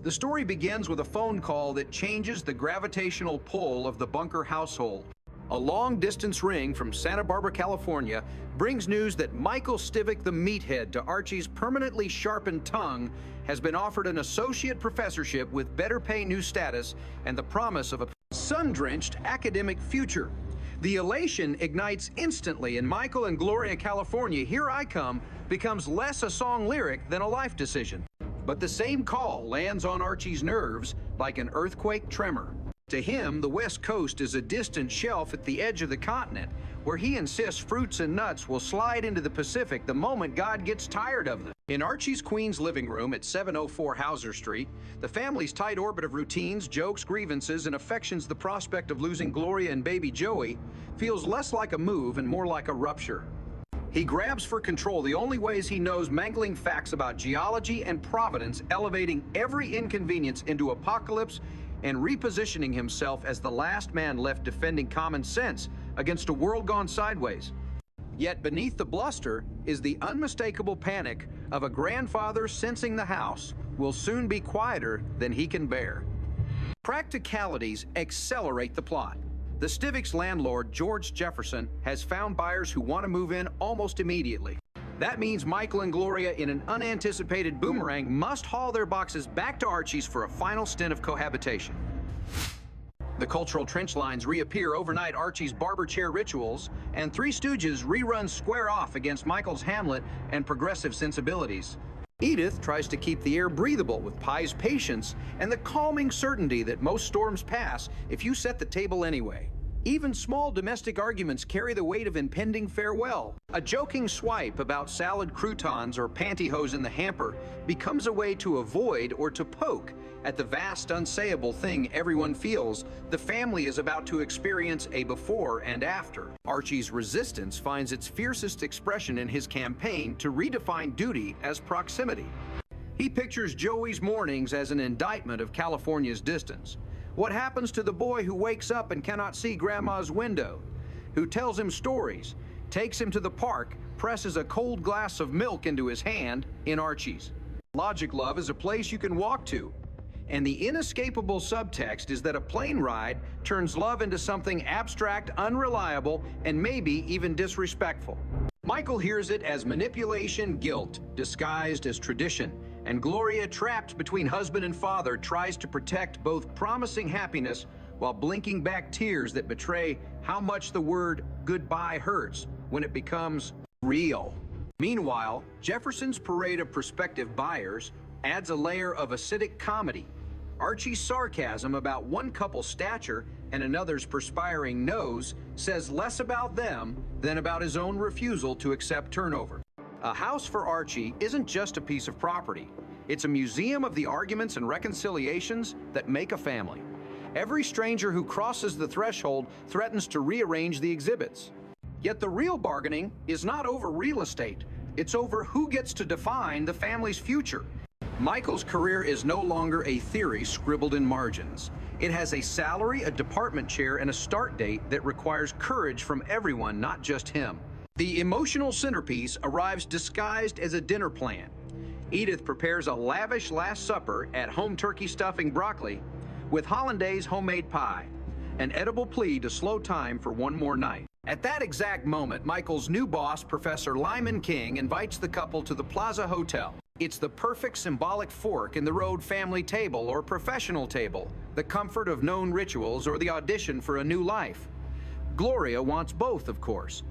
The story begins with a phone call that changes the gravitational pull of the Bunker household. A long-distance ring from Santa Barbara, California, brings news that Michael Stivic, the meathead to Archie's permanently sharpened tongue, has been offered an associate professorship with better pay new status and the promise of a sun-drenched academic future. The elation ignites instantly, and Michael and Gloria, California, Here I Come, becomes less a song lyric than a life decision. But the same call lands on Archie's nerves like an earthquake tremor. To him, the West Coast is a distant shelf at the edge of the continent, where he insists fruits and nuts will slide into the Pacific the moment God gets tired of them. In Archie's Queens living room at 704 Hauser Street, the family's tight orbit of routines, jokes, grievances, and affections the prospect of losing Gloria and baby Joey feels less like a move and more like a rupture. He grabs for control the only ways he knows, mangling facts about geology and providence, elevating every inconvenience into apocalypse, and repositioning himself as the last man left defending common sense against a world gone sideways. Yet beneath the bluster is the unmistakable panic of a grandfather sensing the house will soon be quieter than he can bear. Practicalities accelerate the plot. The Stivics' landlord, George Jefferson, has found buyers who want to move in almost immediately. That means Michael and Gloria, in an unanticipated boomerang, must haul their boxes back to Archie's for a final stint of cohabitation. The cultural trench lines reappear overnight Archie's barber chair rituals, and Three Stooges reruns square off against Michael's Hamlet and progressive sensibilities. Edith tries to keep the air breathable with Pie's patience and the calming certainty that most storms pass if you set the table anyway. Even small domestic arguments carry the weight of impending farewell. A joking swipe about salad croutons or pantyhose in the hamper becomes a way to avoid or to poke at the vast unsayable thing everyone feels the family is about to experience a before and after. Archie's resistance finds its fiercest expression in his campaign to redefine duty as proximity. He pictures Joey's mornings as an indictment of California's distance. What happens to the boy who wakes up and cannot see Grandma's window, who tells him stories, takes him to the park, presses a cold glass of milk into his hand in Archie's? Logic Love is a place you can walk to, and the inescapable subtext is that a plane ride turns love into something abstract, unreliable, and maybe even disrespectful. Michael hears it as manipulation, guilt, disguised as tradition, and Gloria, trapped between husband and father, tries to protect both promising happiness while blinking back tears that betray how much the word goodbye hurts when it becomes real. Meanwhile, Jefferson's parade of prospective buyers adds a layer of acidic comedy. Archie's sarcasm about one couple's stature and another's perspiring nose says less about them than about his own refusal to accept turnover. A house for Archie isn't just a piece of property. It's a museum of the arguments and reconciliations that make a family. Every stranger who crosses the threshold threatens to rearrange the exhibits. Yet the real bargaining is not over real estate. It's over who gets to define the family's future. Michael's career is no longer a theory scribbled in margins. It has a salary, a department chair, and a start date that requires courage from everyone, not just him. The emotional centerpiece arrives disguised as a dinner plan. Edith prepares a lavish Last Supper at home turkey stuffing broccoli with hollandaise homemade pie, an edible plea to slow time for one more night. At that exact moment, Michael's new boss, Professor Lyman King, invites the couple to the Plaza Hotel. It's the perfect symbolic fork in the road family table or professional table, the comfort of known rituals or the audition for a new life. Gloria wants both, of course.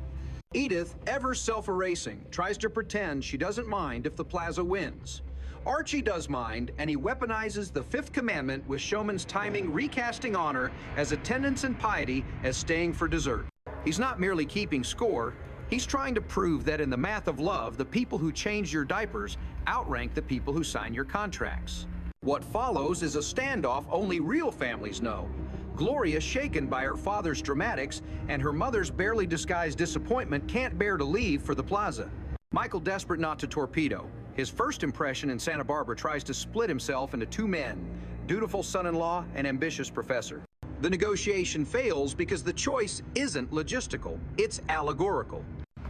Edith, ever self-erasing, tries to pretend she doesn't mind if the Plaza wins. Archie does mind, and he weaponizes the fifth commandment with showman's timing, recasting honor as attendance and piety as staying for dessert. He's not merely keeping score, he's trying to prove that in the math of love, the people who change your diapers outrank the people who sign your contracts. What follows is a standoff only real families know. Gloria, shaken by her father's dramatics, and her mother's barely disguised disappointment, can't bear to leave for the Plaza. Michael, desperate not to torpedo his first impression in Santa Barbara, tries to split himself into two men, dutiful son-in-law and ambitious professor. The negotiation fails because the choice isn't logistical, it's allegorical.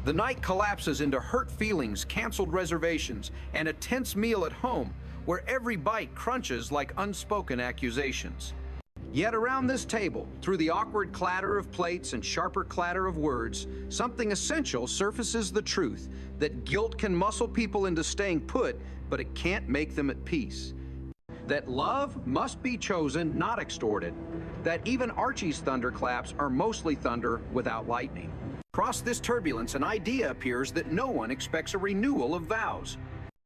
The night collapses into hurt feelings, canceled reservations, and a tense meal at home, where every bite crunches like unspoken accusations. Yet around this table, through the awkward clatter of plates and sharper clatter of words, something essential surfaces: the truth that guilt can muscle people into staying put, but it can't make them at peace. That love must be chosen, not extorted. That even Archie's thunderclaps are mostly thunder without lightning. Across this turbulence, an idea appears that no one expects a renewal of vows.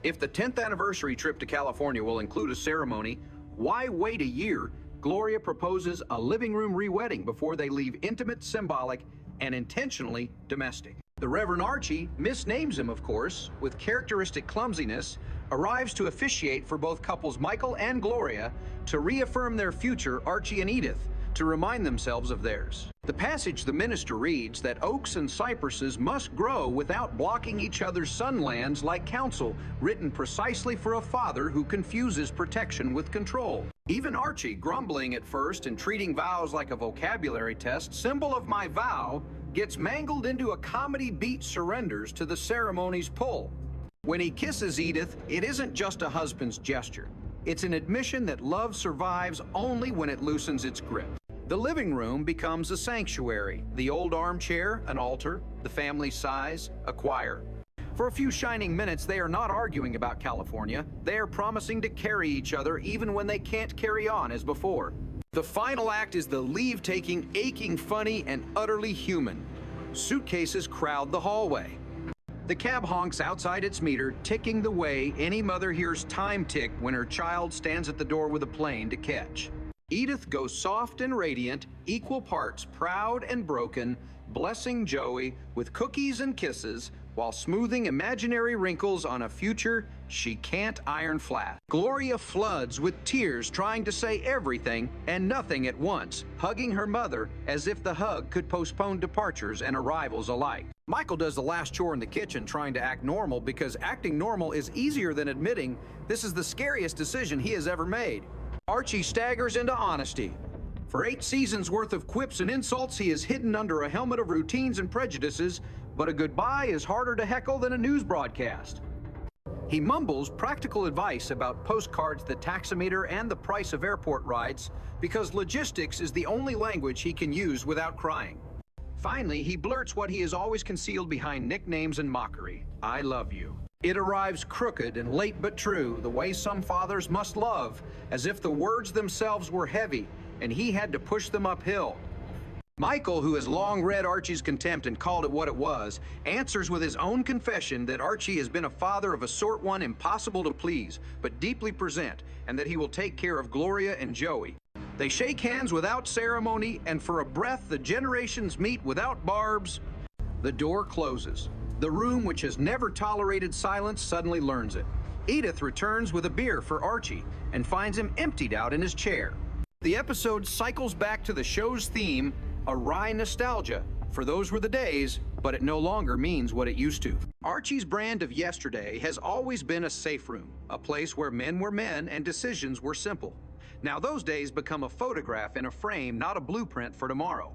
If the 10th anniversary trip to California will include a ceremony, why wait a year? Gloria proposes a living room re-wedding before they leave intimate, symbolic, and intentionally domestic. The Reverend Archie, misnames him of course, with characteristic clumsiness, arrives to officiate for both couples Michael and Gloria to reaffirm their future, Archie and Edith, to remind themselves of theirs. The passage the minister reads that oaks and cypresses must grow without blocking each other's sunlands like counsel, written precisely for a father who confuses protection with control. Even Archie, grumbling at first and treating vows like a vocabulary test, symbol of my vow, gets mangled into a comedy beat surrenders to the ceremony's pull. When he kisses Edith, it isn't just a husband's gesture. It's an admission that love survives only when it loosens its grip. The living room becomes a sanctuary, the old armchair an altar, the family size a choir. For a few shining minutes, they are not arguing about California. They are promising to carry each other even when they can't carry on as before. The final act is the leave-taking, aching funny, and utterly human. Suitcases crowd the hallway. The cab honks outside its meter, ticking the way any mother hears time tick when her child stands at the door with a plane to catch. Edith goes soft and radiant, equal parts proud and broken, blessing Joey with cookies and kisses while smoothing imaginary wrinkles on a future she can't iron flat. Gloria floods with tears, trying to say everything and nothing at once, hugging her mother as if the hug could postpone departures and arrivals alike. Michael does the last chore in the kitchen, trying to act normal, because acting normal is easier than admitting this is the scariest decision he has ever made. Archie staggers into honesty. For 8 seasons worth of quips and insults, he is hidden under a helmet of routines and prejudices, but a goodbye is harder to heckle than a news broadcast. He mumbles practical advice about postcards, the taximeter, and the price of airport rides, because logistics is the only language he can use without crying. Finally, he blurts what he has always concealed behind nicknames and mockery: I love you. It arrives crooked and late but true, the way some fathers must love, as if the words themselves were heavy and he had to push them uphill. Michael, who has long read Archie's contempt and called it what it was, answers with his own confession that Archie has been a father of a sort one impossible to please, but deeply present, and that he will take care of Gloria and Joey. They shake hands without ceremony, and for a breath the generations meet without barbs. The door closes. The room, which has never tolerated silence, suddenly learns it. Edith returns with a beer for Archie and finds him emptied out in his chair. The episode cycles back to the show's theme, a wry nostalgia. For those were the days, but it no longer means what it used to. Archie's brand of yesterday has always been a safe room, a place where men were men and decisions were simple. Now those days become a photograph in a frame, not a blueprint for tomorrow.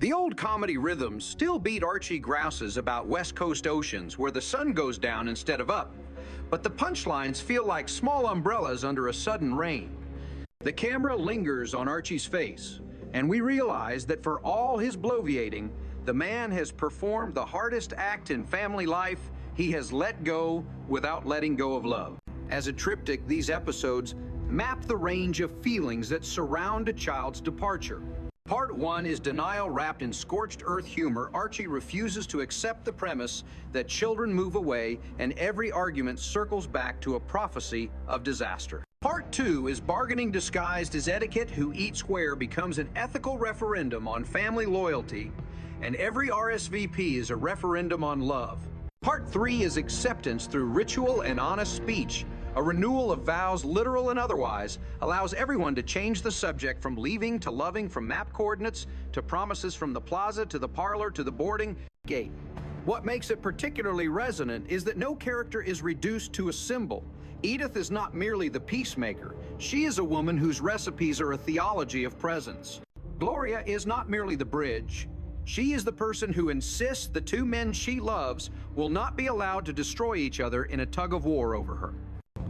The old comedy rhythms still beat Archie grouses about West Coast oceans where the sun goes down instead of up, but the punchlines feel like small umbrellas under a sudden rain. The camera lingers on Archie's face, and we realize that for all his bloviating, the man has performed the hardest act in family life. He has let go without letting go of love. As a triptych, these episodes map the range of feelings that surround a child's departure. Part 1 is denial wrapped in scorched earth humor. Archie refuses to accept the premise that children move away, and every argument circles back to a prophecy of disaster. Part 2 is bargaining disguised as etiquette. Who eats where becomes an ethical referendum on family loyalty, and every RSVP is a referendum on love. Part 3 is acceptance through ritual and honest speech. A renewal of vows, literal and otherwise, allows everyone to change the subject from leaving to loving, from map coordinates to promises, from the plaza to the parlor to the boarding gate. What makes it particularly resonant is that no character is reduced to a symbol. Edith is not merely the peacemaker. She is a woman whose recipes are a theology of presence. Gloria is not merely the bridge. She is the person who insists the two men she loves will not be allowed to destroy each other in a tug of war over her.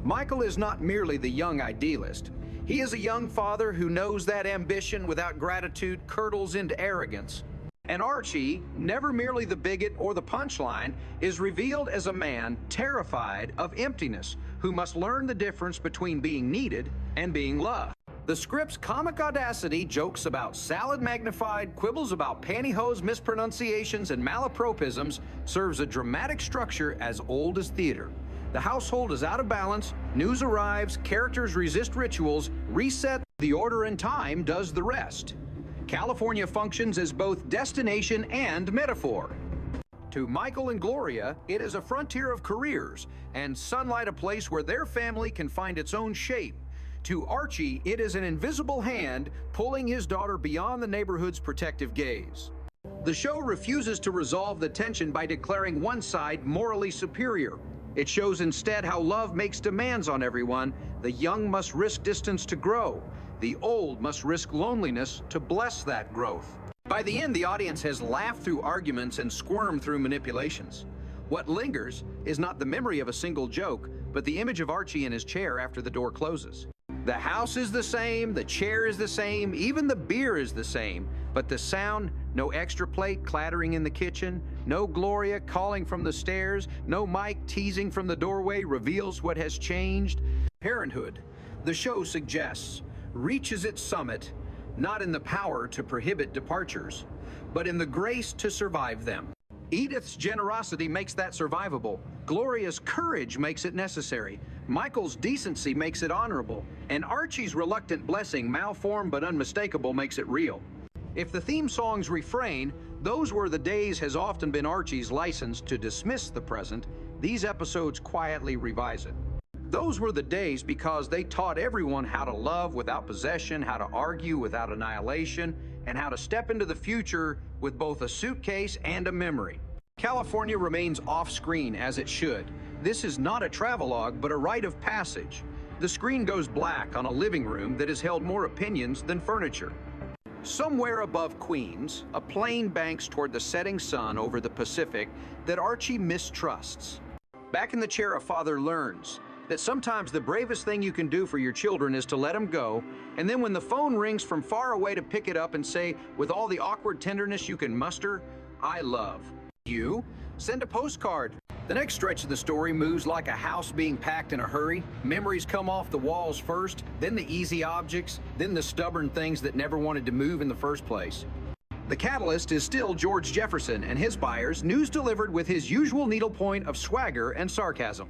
Michael is not merely the young idealist. He is a young father who knows that ambition without gratitude curdles into arrogance. And Archie, never merely the bigot or the punchline, is revealed as a man terrified of emptiness, who must learn the difference between being needed and being loved. The script's comic audacity, jokes about salad magnified, quibbles about pantyhose mispronunciations and malapropisms, serves a dramatic structure as old as theater. The household is out of balance, news arrives, characters resist rituals, reset the order, and time does the rest. California functions as both destination and metaphor. To Michael and Gloria, it is a frontier of careers, and Sunlight a place where their family can find its own shape. To Archie, it is an invisible hand pulling his daughter beyond the neighborhood's protective gaze. The show refuses to resolve the tension by declaring one side morally superior. It shows instead how love makes demands on everyone. The young must risk distance to grow. The old must risk loneliness to bless that growth. By the end, the audience has laughed through arguments and squirmed through manipulations. What lingers is not the memory of a single joke, but the image of Archie in his chair after the door closes. The house is the same, the chair is the same, even the beer is the same, but the sound, no extra plate clattering in the kitchen, no Gloria calling from the stairs, no Mike teasing from the doorway reveals what has changed. Parenthood, the show suggests, reaches its summit, not in the power to prohibit departures, but in the grace to survive them. Edith's generosity makes that survivable. Gloria's courage makes it necessary. Michael's decency makes it honorable. And Archie's reluctant blessing, malformed but unmistakable, makes it real. If the theme song's refrain, "Those were the days," has often been Archie's license to dismiss the present, these episodes quietly revise it. Those were the days because they taught everyone how to love without possession, how to argue without annihilation, and how to step into the future with both a suitcase and a memory. California remains off-screen, as it should. This is not a travelogue, but a rite of passage. The screen goes black on a living room that has held more opinions than furniture. Somewhere above Queens, a plane banks toward the setting sun over the Pacific that Archie mistrusts. Back in the chair, a father learns that sometimes the bravest thing you can do for your children is to let them go, and then when the phone rings from far away, to pick it up and say, with all the awkward tenderness you can muster, "I love you." Send a postcard. The next stretch of the story moves like a house being packed in a hurry. Memories come off the walls first, then the easy objects, then the stubborn things that never wanted to move in the first place. The catalyst is still George Jefferson and his buyers, news delivered with his usual needlepoint of swagger and sarcasm.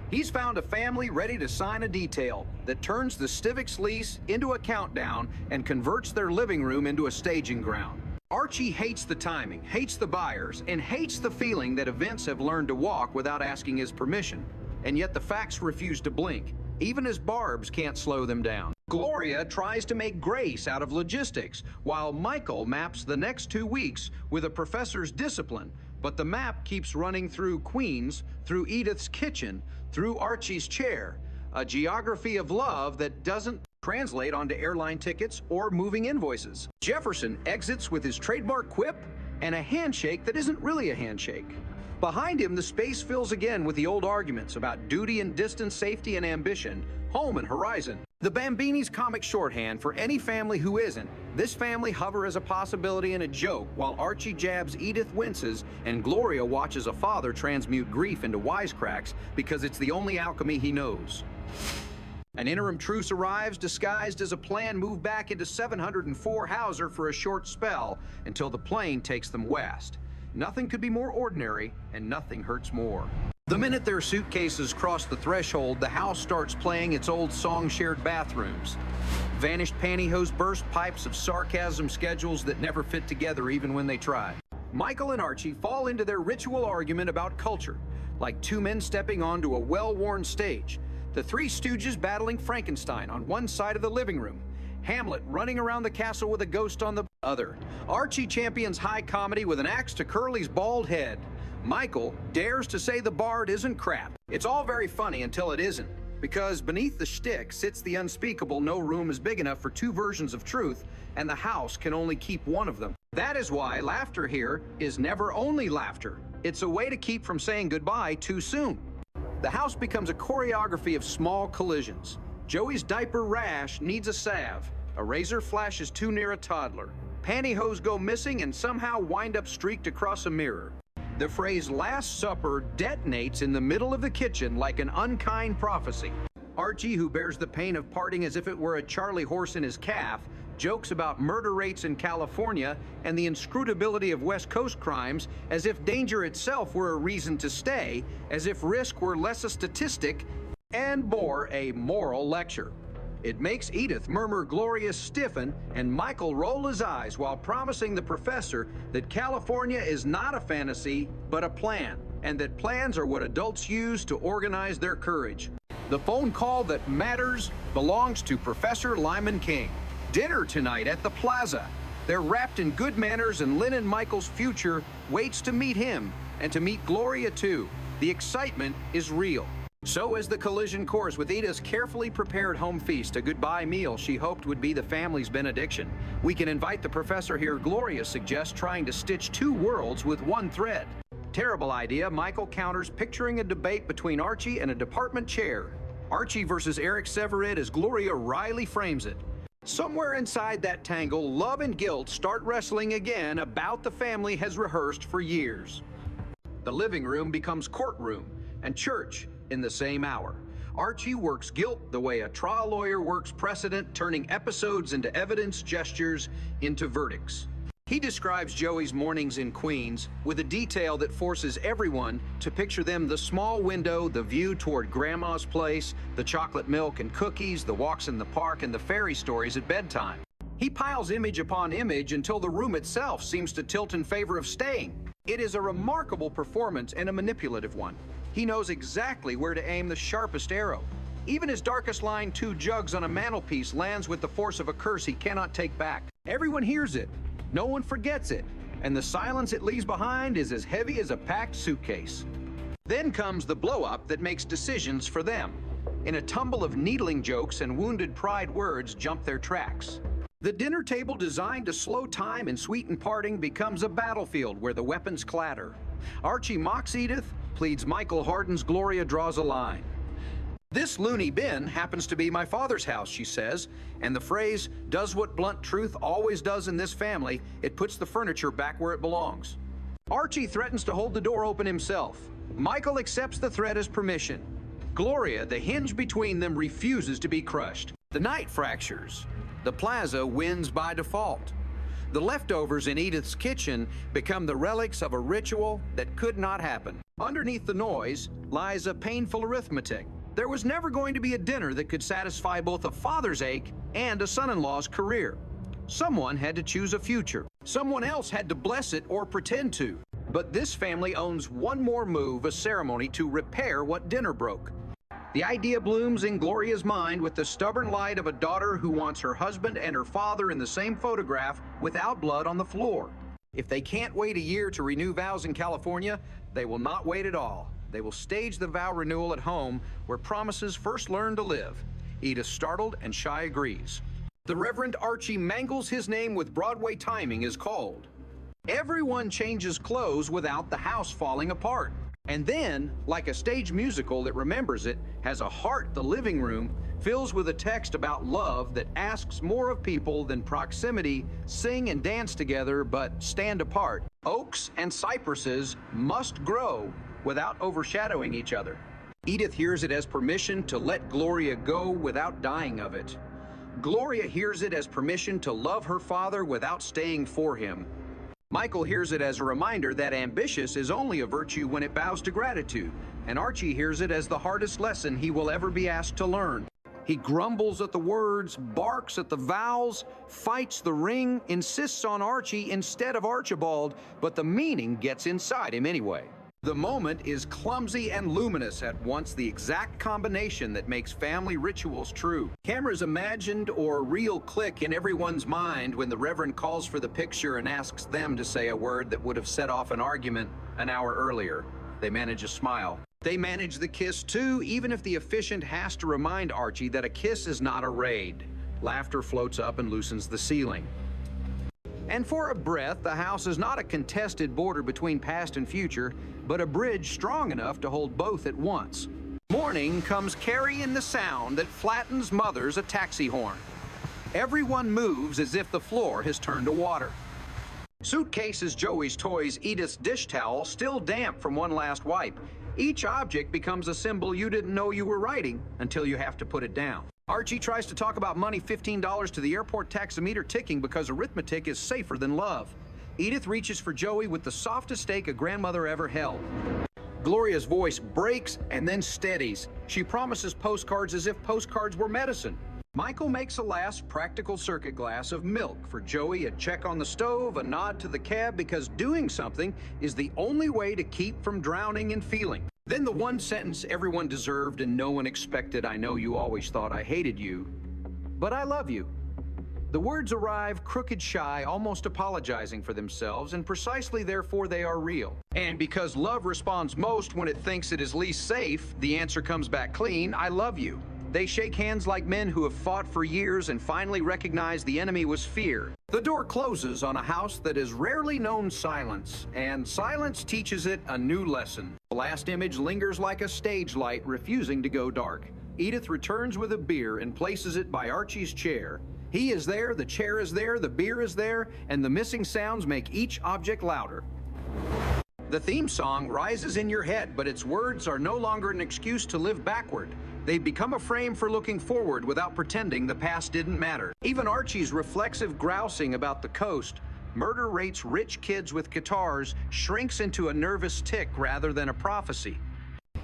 He's found a family ready to sign a detail that turns the Stivics lease into a countdown and converts their living room into a staging ground. Archie hates the timing, hates the buyers, and hates the feeling that events have learned to walk without asking his permission. And yet the facts refuse to blink. Even his barbs can't slow them down. Gloria tries to make grace out of logistics, while Michael maps the next 2 weeks with a professor's discipline. But the map keeps running through Queens, through Edith's kitchen, through Archie's chair. A geography of love that doesn't translate onto airline tickets or moving invoices. Jefferson exits with his trademark quip and a handshake that isn't really a handshake. Behind him, the space fills again with the old arguments about duty and distance, safety and ambition, home and horizon. The Bambini's comic shorthand for any family who isn't. This family hover as a possibility and a joke, while Archie jabs, Edith winces, and Gloria watches a father transmute grief into wisecracks because it's the only alchemy he knows. An interim truce arrives, disguised as a planned move back into 704 Hauser for a short spell until the plane takes them west. Nothing could be more ordinary, and nothing hurts more. The minute their suitcases cross the threshold, the house starts playing its old song-shared bathrooms. Vanished pantyhose burst pipes of sarcasm, schedules that never fit together even when they try. Michael and Archie fall into their ritual argument about culture, like two men stepping onto a well-worn stage. The Three Stooges battling Frankenstein on one side of the living room. Hamlet running around the castle with a ghost on the other. Archie champions high comedy with an axe to Curly's bald head. Michael dares to say the bard isn't crap. It's all very funny until it isn't, because beneath the shtick sits the unspeakable no room is big enough for two versions of truth, and the house can only keep one of them. That is why laughter here is never only laughter. It's a way to keep from saying goodbye too soon. The house becomes a choreography of small collisions. Joey's diaper rash needs a salve. A razor flashes too near a toddler. Pantyhose go missing and somehow wind up streaked across a mirror. The phrase "Last Supper" detonates in the middle of the kitchen like an unkind prophecy. Archie, who bears the pain of parting as if it were a Charlie horse in his calf, jokes about murder rates in California and the inscrutability of West Coast crimes as if danger itself were a reason to stay, as if risk were less a statistic, and bore a moral lecture. It makes Edith murmur Gloria stiffen and Michael roll his eyes while promising the professor that California is not a fantasy, but a plan, and that plans are what adults use to organize their courage. The phone call that matters belongs to Professor Lyman King. Dinner tonight at the Plaza. They're wrapped in good manners, and Lynn and Michael's future waits to meet him and to meet Gloria too. The excitement is real. So is the collision course with Edith's carefully prepared home feast, a goodbye meal she hoped would be the family's benediction. We can invite the professor here. Gloria suggests trying to stitch two worlds with one thread. Terrible idea, Michael counters, picturing a debate between Archie and a department chair. Archie versus Eric Severid as Gloria wryly frames it. Somewhere inside that tangle, love and guilt start wrestling again about the family has rehearsed for years. The living room becomes courtroom, and church in the same hour. Archie works guilt the way a trial lawyer works precedent, turning episodes into evidence, gestures into verdicts. He describes Joey's mornings in Queens with a detail that forces everyone to picture them: the small window, the view toward Grandma's place, the chocolate milk and cookies, the walks in the park, and the fairy stories at bedtime. He piles image upon image until the room itself seems to tilt in favor of staying. It is a remarkable performance and a manipulative one. He knows exactly where to aim the sharpest arrow. Even his darkest line, "two jugs on a mantelpiece," lands with the force of a curse he cannot take back. Everyone hears it. No one forgets it, and the silence it leaves behind is as heavy as a packed suitcase. Then comes the blow-up that makes decisions for them. In a tumble of needling jokes and wounded pride, words jump their tracks. The dinner table, designed to slow time and sweeten parting, becomes a battlefield where the weapons clatter. Archie mocks Edith, pleads Michael, hardens Gloria, draws a line. "This loony bin happens to be my father's house," she says, and the phrase does what blunt truth always does in this family: it puts the furniture back where it belongs. Archie threatens to hold the door open himself. Michael accepts the threat as permission. Gloria, the hinge between them, refuses to be crushed. The night fractures. The Plaza wins by default. The leftovers in Edith's kitchen become the relics of a ritual that could not happen. Underneath the noise lies a painful arithmetic. There was never going to be a dinner that could satisfy both a father's ache and a son-in-law's career. Someone had to choose a future. Someone else had to bless it or pretend to. But this family owns one more move, a ceremony to repair what dinner broke. The idea blooms in Gloria's mind with the stubborn light of a daughter who wants her husband and her father in the same photograph without blood on the floor. If they can't wait a year to renew vows in California, they will not wait at all. They will stage the vow renewal at home, where promises first learn to live. Edith, startled and shy, agrees. The Reverend Archie mangles his name with Broadway timing, is called. Everyone changes clothes without the house falling apart. And then, like a stage musical that remembers it, has a heart. The living room fills with a text about love that asks more of people than proximity: sing and dance together, but stand apart. Oaks and cypresses must grow without overshadowing each other. Edith hears it as permission to let Gloria go without dying of it. Gloria hears it as permission to love her father without staying for him. Michael hears it as a reminder that ambitious is only a virtue when it bows to gratitude, and Archie hears it as the hardest lesson he will ever be asked to learn. He grumbles at the words, barks at the vowels, fights the ring, insists on Archie instead of Archibald, but the meaning gets inside him anyway. The moment is clumsy and luminous at once, the exact combination that makes family rituals true. Cameras imagined or real click in everyone's mind when the Reverend calls for the picture and asks them to say a word that would have set off an argument an hour earlier. They manage a smile. They manage the kiss too, even if the officiant has to remind Archie that a kiss is not a raid. Laughter floats up and loosens the ceiling. And for a breath, the house is not a contested border between past and future, but a bridge strong enough to hold both at once. Morning comes carrying the sound that flattens Mother's a taxi horn. Everyone moves as if the floor has turned to water. Suitcase is Joey's toys, Edith's dish towel, still damp from one last wipe. Each object becomes a symbol you didn't know you were writing until you have to put it down. Archie tries to talk about money, $15 to the airport taximeter ticking because arithmetic is safer than love. Edith reaches for Joey with the softest steak a grandmother ever held. Gloria's voice breaks and then steadies. She promises postcards as if postcards were medicine. Michael makes a last practical circuit glass of milk for Joey, a check on the stove, a nod to the cab because doing something is the only way to keep from drowning in feeling. Then the one sentence everyone deserved and no one expected, I know you always thought I hated you, but I love you. The words arrive crooked shy, almost apologizing for themselves, and precisely therefore they are real. And because love responds most when it thinks it is least safe, the answer comes back clean, I love you. They shake hands like men who have fought for years and finally recognize the enemy was fear. The door closes on a house that has rarely known silence, and silence teaches it a new lesson. The last image lingers like a stage light, refusing to go dark. Edith returns with a beer and places it by Archie's chair. He is there, the chair is there, the beer is there, and the missing sounds make each object louder. The theme song rises in your head, but its words are no longer an excuse to live backward. They become a frame for looking forward without pretending the past didn't matter. Even Archie's reflexive grousing about the coast, murder rates rich kids with guitars, shrinks into a nervous tick rather than a prophecy.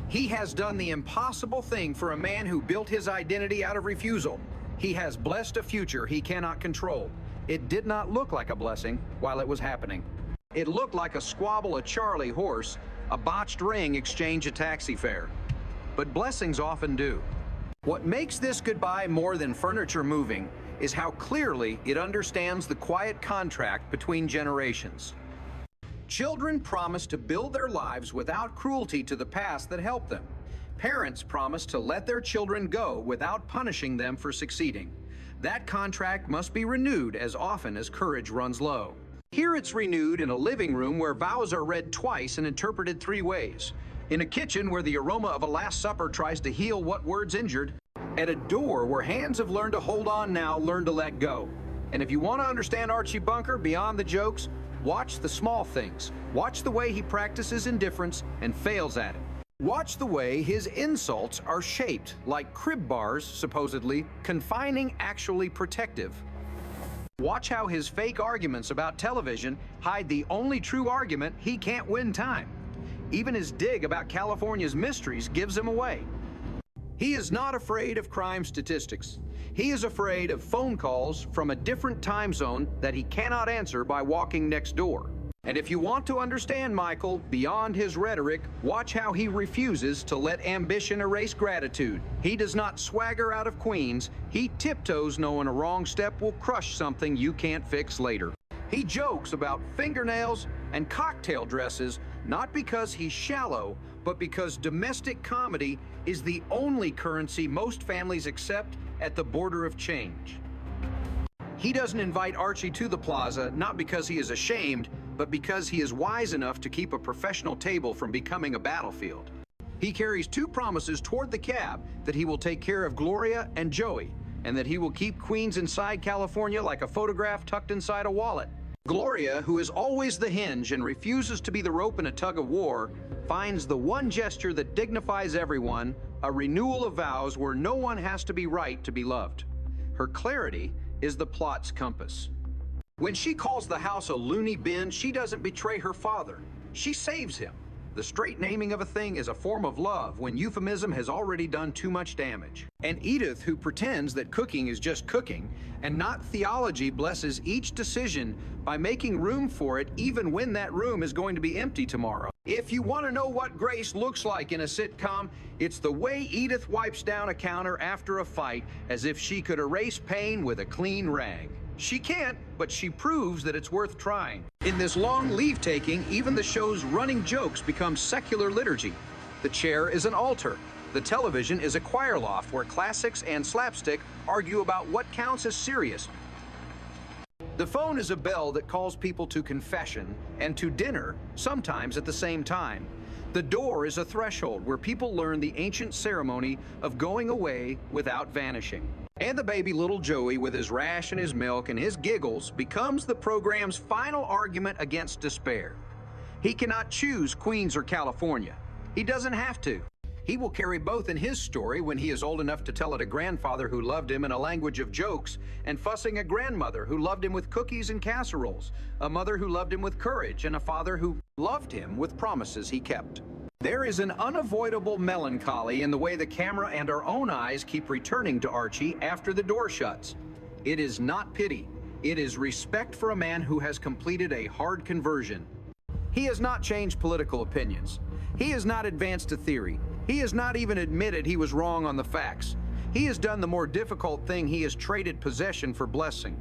He has done the impossible thing for a man who built his identity out of refusal. He has blessed a future he cannot control. It did not look like a blessing while it was happening. It looked like a squabble, a Charlie horse, a botched ring, exchange a taxi fare. But blessings often do. What makes this goodbye more than furniture moving is how clearly it understands the quiet contract between generations. Children promise to build their lives without cruelty to the past that helped them. Parents promise to let their children go without punishing them for succeeding. That contract must be renewed as often as courage runs low. Here it's renewed in a living room where vows are read twice and interpreted 3 ways. In a kitchen where the aroma of a Last Supper tries to heal what words injured. At a door where hands have learned to hold on now, learn to let go. And if you want to understand Archie Bunker beyond the jokes, watch the small things. Watch the way he practices indifference and fails at it. Watch the way his insults are shaped like crib bars, supposedly confining, actually protective. Watch how his fake arguments about television hide the only true argument: he can't win time. Even his dig about California's mysteries gives him away. He is not afraid of crime statistics. He is afraid of phone calls from a different time zone that he cannot answer by walking next door. And if you want to understand Michael beyond his rhetoric, watch how he refuses to let ambition erase gratitude. He does not swagger out of Queens. He tiptoes knowing a wrong step will crush something you can't fix later. He jokes about fingernails and cocktail dresses, not because he's shallow, but because domestic comedy is the only currency most families accept at the border of change. He doesn't invite Archie to the plaza, not because he is ashamed, but because he is wise enough to keep a professional table from becoming a battlefield. He carries 2 promises toward the cab: that he will take care of Gloria and Joey, and that he will keep Queens inside California like a photograph tucked inside a wallet. Gloria, who is always the hinge and refuses to be the rope in a tug of war, finds the one gesture that dignifies everyone, a renewal of vows where no one has to be right to be loved. Her clarity is the plot's compass. When she calls the house a loony bin, she doesn't betray her father. She saves him. The straight naming of a thing is a form of love when euphemism has already done too much damage. And Edith, who pretends that cooking is just cooking and not theology, blesses each decision by making room for it even when that room is going to be empty tomorrow. If you want to know what grace looks like in a sitcom, it's the way Edith wipes down a counter after a fight as if she could erase pain with a clean rag. She can't, but she proves that it's worth trying. In this long leave-taking, even the show's running jokes become secular liturgy. The chair is an altar. The television is a choir loft where classics and slapstick argue about what counts as serious. The phone is a bell that calls people to confession and to dinner, sometimes at the same time. The door is a threshold where people learn the ancient ceremony of going away without vanishing. And the baby little Joey, with his rash and his milk and his giggles, becomes the program's final argument against despair. He cannot choose Queens or California. He doesn't have to. He will carry both in his story when he is old enough to tell it a grandfather who loved him in a language of jokes, and fussing a grandmother who loved him with cookies and casseroles, a mother who loved him with courage, and a father who loved him with promises he kept. There is an unavoidable melancholy in the way the camera and our own eyes keep returning to Archie after the door shuts. It is not pity. It is respect for a man who has completed a hard conversion. He has not changed political opinions. He has not advanced a theory. He has not even admitted he was wrong on the facts. He has done the more difficult thing. He has traded possession for blessing.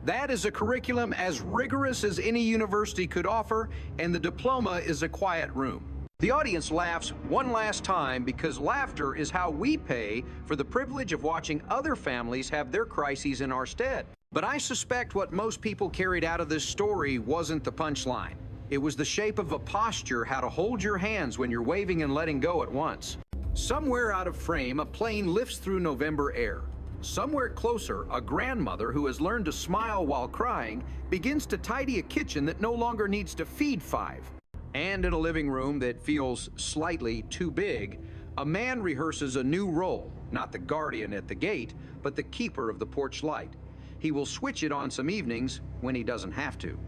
That is a curriculum as rigorous as any university could offer, and the diploma is a quiet room. The audience laughs one last time because laughter is how we pay for the privilege of watching other families have their crises in our stead. But I suspect what most people carried out of this story wasn't the punchline. It was the shape of a posture, how to hold your hands when you're waving and letting go at once. Somewhere out of frame, a plane lifts through November air. Somewhere closer, a grandmother who has learned to smile while crying begins to tidy a kitchen that no longer needs to feed five. And in a living room that feels slightly too big, a man rehearses a new role, not the guardian at the gate, but the keeper of the porch light. He will switch it on some evenings when he doesn't have to.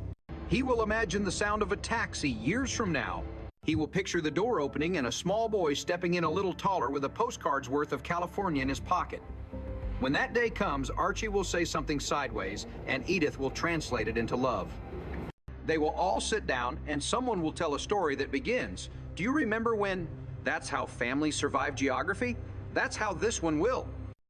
He will imagine the sound of a taxi years from now. He will picture the door opening and a small boy stepping in a little taller with a postcard's worth of California in his pocket. When that day comes, Archie will say something sideways, and Edith will translate it into love. They will all sit down, and someone will tell a story that begins, "Do you remember when?" That's how families survive geography. That's how this one will.